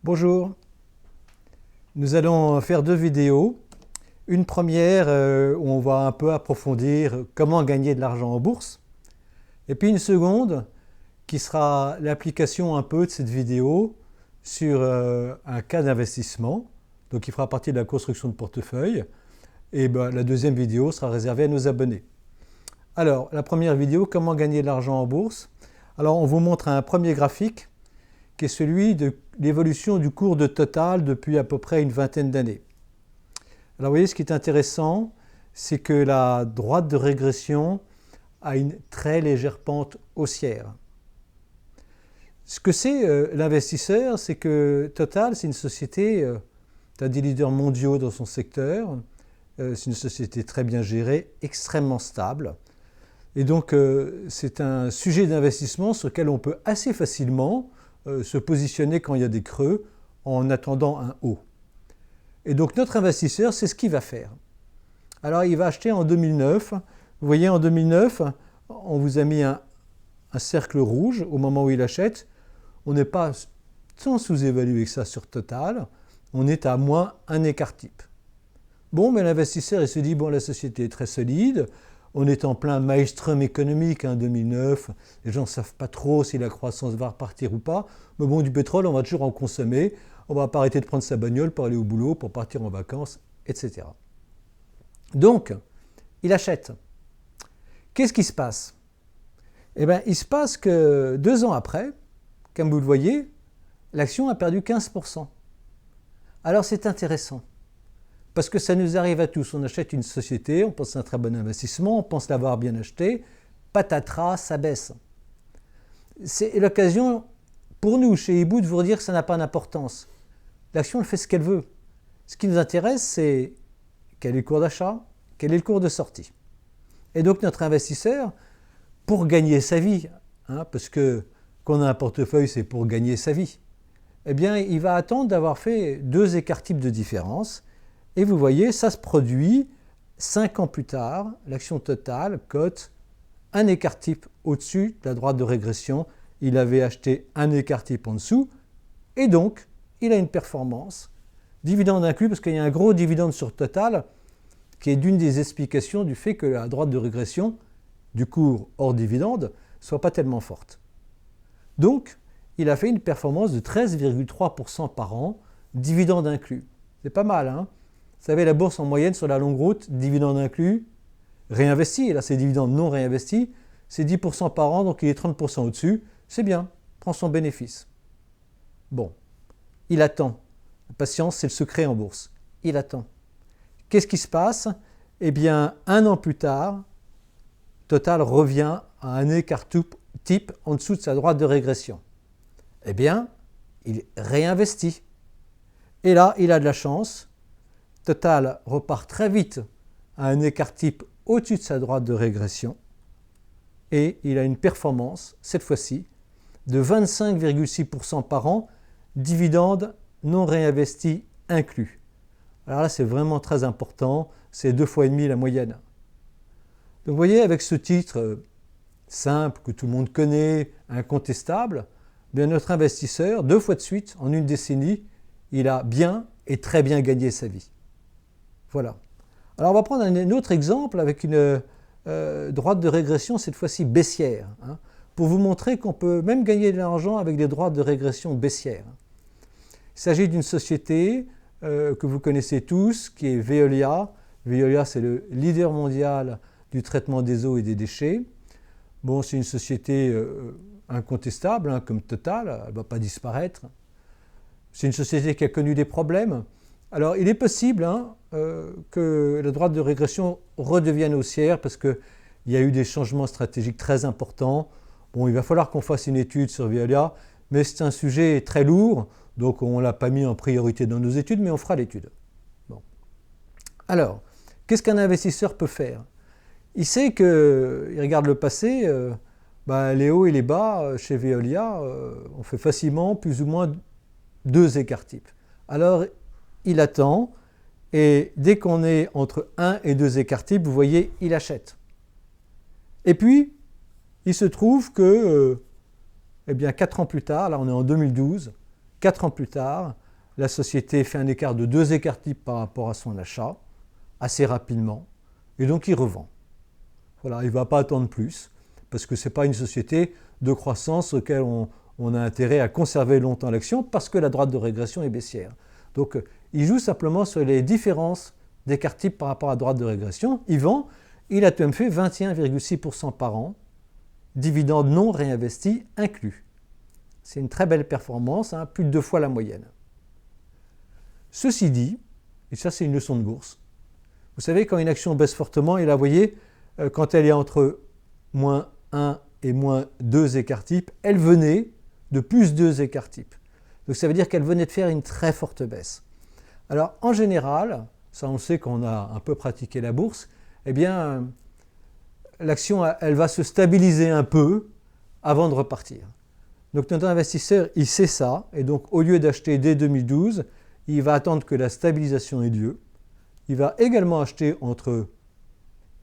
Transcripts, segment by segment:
Bonjour, nous allons faire deux vidéos. Une première où on va un peu approfondir comment gagner de l'argent en bourse. Et puis une seconde qui sera l'application un peu de cette vidéo sur un cas d'investissement. Donc il fera partie de la construction de portefeuille. Et la deuxième vidéo sera réservée à nos abonnés. Alors la première vidéo, comment gagner de l'argent en bourse. Alors on vous montre un premier graphique qui est celui de l'évolution du cours de Total depuis à peu près une vingtaine d'années. Alors vous voyez, ce qui est intéressant, c'est que la droite de régression a une très légère pente haussière. Ce que c'est l'investisseur, c'est que Total, c'est une société d'un des leaders mondiaux dans son secteur. C'est une société très bien gérée, extrêmement stable. Et donc c'est un sujet d'investissement sur lequel on peut assez facilement se positionner quand il y a des creux en attendant un haut. Et donc notre investisseur, c'est ce qu'il va faire. Alors il va acheter en 2009. Vous voyez, en 2009, on vous a mis un cercle rouge au moment où il achète. On n'est pas tant sous-évalué que ça sur Total. On est à moins un écart type. Bon, mais l'investisseur, il se dit, bon, la société est très solide. On est en plein maelstrom économique, 2009. Les gens ne savent pas trop si la croissance va repartir ou pas. Mais bon, du pétrole, on va toujours en consommer. On ne va pas arrêter de prendre sa bagnole pour aller au boulot, pour partir en vacances, etc. Donc, il achète. Qu'est-ce qui se passe? Eh bien, il se passe que 2 ans après, comme vous le voyez, l'action a perdu 15%. Alors, c'est intéressant. Parce que ça nous arrive à tous. On achète une société, on pense que c'est un très bon investissement, on pense l'avoir bien acheté, patatras, ça baisse. C'est l'occasion pour nous, chez Hibou, de vous dire que ça n'a pas d'importance. L'action, elle fait ce qu'elle veut. Ce qui nous intéresse, c'est quel est le cours d'achat, quel est le cours de sortie. Et donc notre investisseur, pour gagner sa vie, parce que qu'on a un portefeuille, c'est pour gagner sa vie, eh bien, il va attendre d'avoir fait 2 écarts types de différence. Et vous voyez, ça se produit 5 ans plus tard. L'action Total cote un écart type au-dessus de la droite de régression. Il avait acheté un écart type en dessous. Et donc, il a une performance. Dividende inclus, parce qu'il y a un gros dividende sur Total, qui est d'une des explications du fait que la droite de régression du cours hors dividende ne soit pas tellement forte. Donc, il a fait une performance de 13,3% par an, dividende inclus. C'est pas mal, hein? Vous savez, la bourse en moyenne sur la longue route, dividende inclus, réinvesti, et là c'est dividende non réinvesti, c'est 10% par an, donc il est 30% au-dessus, c'est bien, prend son bénéfice. Bon, il attend. La patience, c'est le secret en bourse. Il attend. Qu'est-ce qui se passe? Eh bien, 1 an plus tard, Total revient à un écart type en dessous de sa droite de régression. Eh bien, il réinvestit. Et là, il a de la chance. Total repart très vite à un écart type au-dessus de sa droite de régression et il a une performance, cette fois-ci, de 25,6% par an, dividende non réinvesti inclus. Alors là, c'est vraiment très important, c'est 2,5 fois la moyenne. Donc vous voyez, avec ce titre simple, que tout le monde connaît, incontestable, bien notre investisseur, 2 fois de suite, en une décennie, il a bien et très bien gagné sa vie. Voilà. Alors on va prendre un autre exemple avec une droite de régression, cette fois-ci baissière, pour vous montrer qu'on peut même gagner de l'argent avec des droites de régression baissières. Il s'agit d'une société que vous connaissez tous, qui est Veolia. Veolia, c'est le leader mondial du traitement des eaux et des déchets. Bon, c'est une société incontestable, comme Total, elle ne va pas disparaître. C'est une société qui a connu des problèmes. Alors, il est possible que la droite de régression redevienne haussière parce qu'il y a eu des changements stratégiques très importants. Bon, il va falloir qu'on fasse une étude sur Veolia, mais c'est un sujet très lourd, donc on ne l'a pas mis en priorité dans nos études, mais on fera l'étude. Bon. Alors, qu'est-ce qu'un investisseur peut faire? Il sait qu'il regarde le passé, les hauts et les bas chez Veolia, on fait facilement plus ou moins 2 écarts types. Alors, il attend, et dès qu'on est entre 1 et 2 écarts types, vous voyez, il achète. Et puis, il se trouve que, 4 ans plus tard, là on est en 2012, 4 ans plus tard, la société fait un écart de 2 écarts types par rapport à son achat, assez rapidement, et donc il revend. Voilà, il ne va pas attendre plus, parce que ce n'est pas une société de croissance auquel on a intérêt à conserver longtemps l'action, parce que la droite de régression est baissière. Donc il joue simplement sur les différences d'écart type par rapport à la droite de régression. Il vend, il a tout de même fait 21,6% par an, dividendes non réinvestis inclus. C'est une très belle performance, hein, plus de 2 fois la moyenne. Ceci dit, et ça c'est une leçon de bourse, vous savez quand une action baisse fortement, et là vous voyez, quand elle est entre moins 1 et moins 2 écarts types, elle venait de plus 2 écarts types. Donc ça veut dire qu'elle venait de faire une très forte baisse. Alors en général, ça on sait qu'on a un peu pratiqué la bourse, eh bien l'action elle va se stabiliser un peu avant de repartir. Donc notre investisseur il sait ça, et donc au lieu d'acheter dès 2012, il va attendre que la stabilisation ait lieu. Il va également acheter entre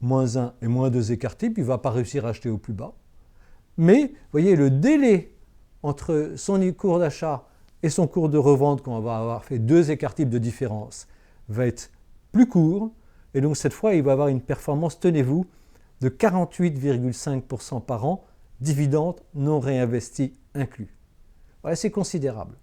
moins 1 et moins 2 écarts types, il ne va pas réussir à acheter au plus bas. Mais vous voyez, le délai entre son cours d'achat et son cours de revente, quand on va avoir fait 2 écarts types de différence, va être plus court. Et donc cette fois, il va avoir une performance, tenez-vous, de 48,5% par an, dividendes non réinvestis inclus. Voilà, c'est considérable.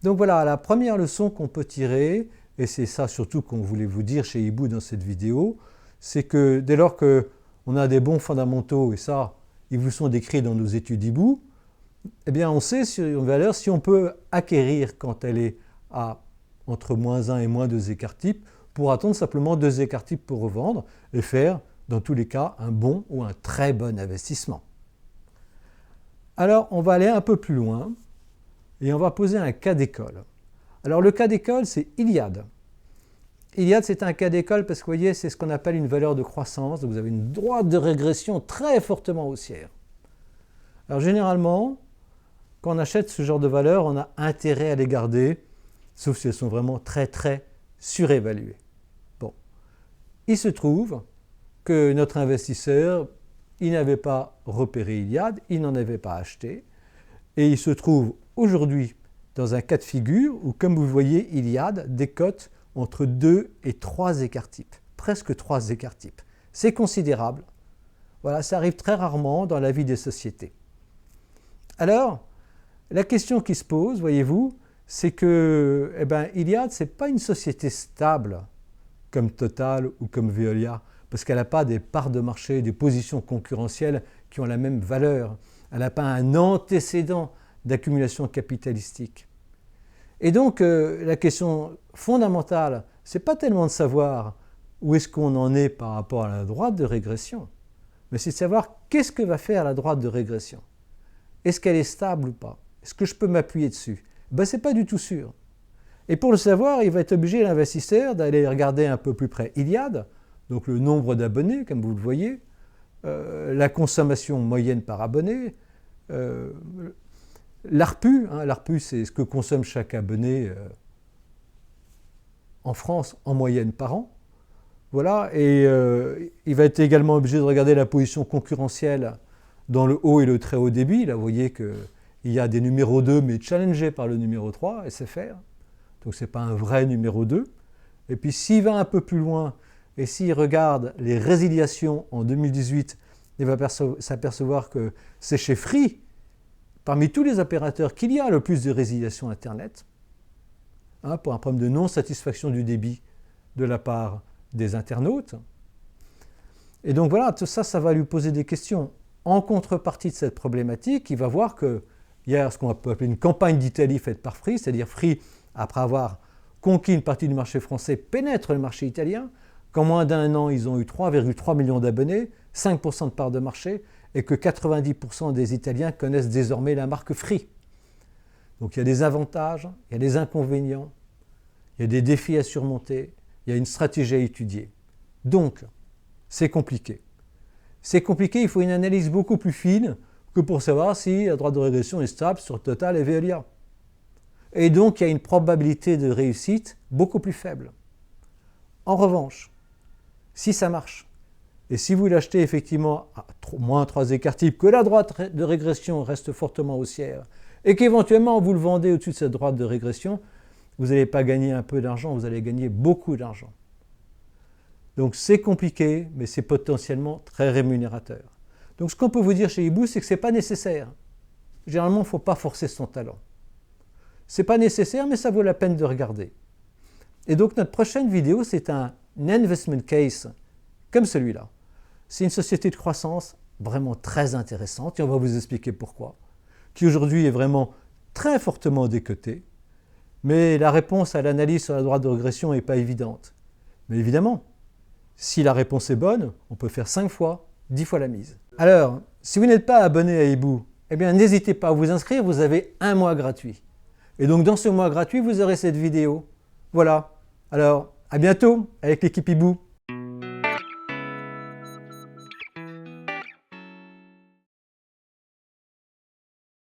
Donc voilà, la première leçon qu'on peut tirer, et c'est ça surtout qu'on voulait vous dire chez Hibou dans cette vidéo, c'est que dès lors qu'on a des bons fondamentaux, et ça, ils vous sont décrits dans nos études Hibou, eh bien on sait sur une valeur si on peut acquérir quand elle est à entre moins 1 et moins 2 écarts types, pour attendre simplement 2 écarts types pour revendre et faire dans tous les cas un bon ou un très bon investissement. Alors on va aller un peu plus loin et on va poser un cas d'école. Alors le cas d'école c'est Iliad. Iliad c'est un cas d'école parce que vous voyez c'est ce qu'on appelle une valeur de croissance, donc vous avez une droite de régression très fortement haussière. Alors généralement, quand on achète ce genre de valeurs, on a intérêt à les garder, sauf si elles sont vraiment très très surévaluées. Bon, il se trouve que notre investisseur, il n'avait pas repéré Iliad, il n'en avait pas acheté, et il se trouve aujourd'hui dans un cas de figure où, comme vous le voyez, Iliad décote entre 2 et 3 écarts types, presque 3 écarts types. C'est considérable. Voilà, ça arrive très rarement dans la vie des sociétés. Alors, la question qui se pose, voyez-vous, c'est que Iliad, ce n'est pas une société stable comme Total ou comme Veolia, parce qu'elle n'a pas des parts de marché, des positions concurrentielles qui ont la même valeur. Elle n'a pas un antécédent d'accumulation capitalistique. Et donc, la question fondamentale, ce n'est pas tellement de savoir où est-ce qu'on en est par rapport à la droite de régression, mais c'est de savoir qu'est-ce que va faire la droite de régression. Est-ce qu'elle est stable ou pas? Est-ce que je peux m'appuyer dessus? Ce n'est pas du tout sûr. Et pour le savoir, il va être obligé, l'investisseur, d'aller regarder un peu plus près Iliad, donc le nombre d'abonnés, comme vous le voyez, la consommation moyenne par abonné, l'ARPU, l'ARPU c'est ce que consomme chaque abonné en France en moyenne par an. Voilà, et il va être également obligé de regarder la position concurrentielle dans le haut et le très haut débit. Là, vous voyez qu'il y a des numéros 2, mais challengés par le numéro 3, SFR. Donc, ce n'est pas un vrai numéro 2. Et puis, s'il va un peu plus loin, et s'il regarde les résiliations en 2018, il va s'apercevoir que c'est chez Free, parmi tous les opérateurs, qu'il y a le plus de résiliations Internet, pour un problème de non-satisfaction du débit de la part des internautes. Et donc voilà, tout ça, ça va lui poser des questions. En contrepartie de cette problématique, il va voir qu'il y a ce qu'on peut appeler une campagne d'Italie faite par Free, c'est-à-dire Free, après avoir conquis une partie du marché français, pénètre le marché italien, qu'en moins d'un an, ils ont eu 3,3 millions d'abonnés, 5% de part de marché, et que 90% des Italiens connaissent désormais la marque Free. Donc il y a des avantages, il y a des inconvénients, il y a des défis à surmonter, il y a une stratégie à étudier. Donc, c'est compliqué. C'est compliqué, il faut une analyse beaucoup plus fine que pour savoir si la droite de régression est stable sur Total et Veolia. Et donc, il y a une probabilité de réussite beaucoup plus faible. En revanche, si ça marche, et si vous l'achetez effectivement à moins 3 écarts types, que la droite de régression reste fortement haussière, et qu'éventuellement vous le vendez au-dessus de cette droite de régression, vous n'allez pas gagner un peu d'argent, vous allez gagner beaucoup d'argent. Donc c'est compliqué, mais c'est potentiellement très rémunérateur. Donc ce qu'on peut vous dire chez Hibou, c'est que ce n'est pas nécessaire. Généralement, il ne faut pas forcer son talent. Ce n'est pas nécessaire, mais ça vaut la peine de regarder. Et donc notre prochaine vidéo, c'est un investment case comme celui-là. C'est une société de croissance vraiment très intéressante, et on va vous expliquer pourquoi, qui aujourd'hui est vraiment très fortement décotée, mais la réponse à l'analyse sur la droite de régression n'est pas évidente. Mais évidemment, si la réponse est bonne, on peut faire 5 fois, 10 fois la mise. Alors, si vous n'êtes pas abonné à Hibou, eh bien n'hésitez pas à vous inscrire, vous avez un mois gratuit. Et donc dans ce mois gratuit, vous aurez cette vidéo. Voilà. Alors, à bientôt avec l'équipe Hibou.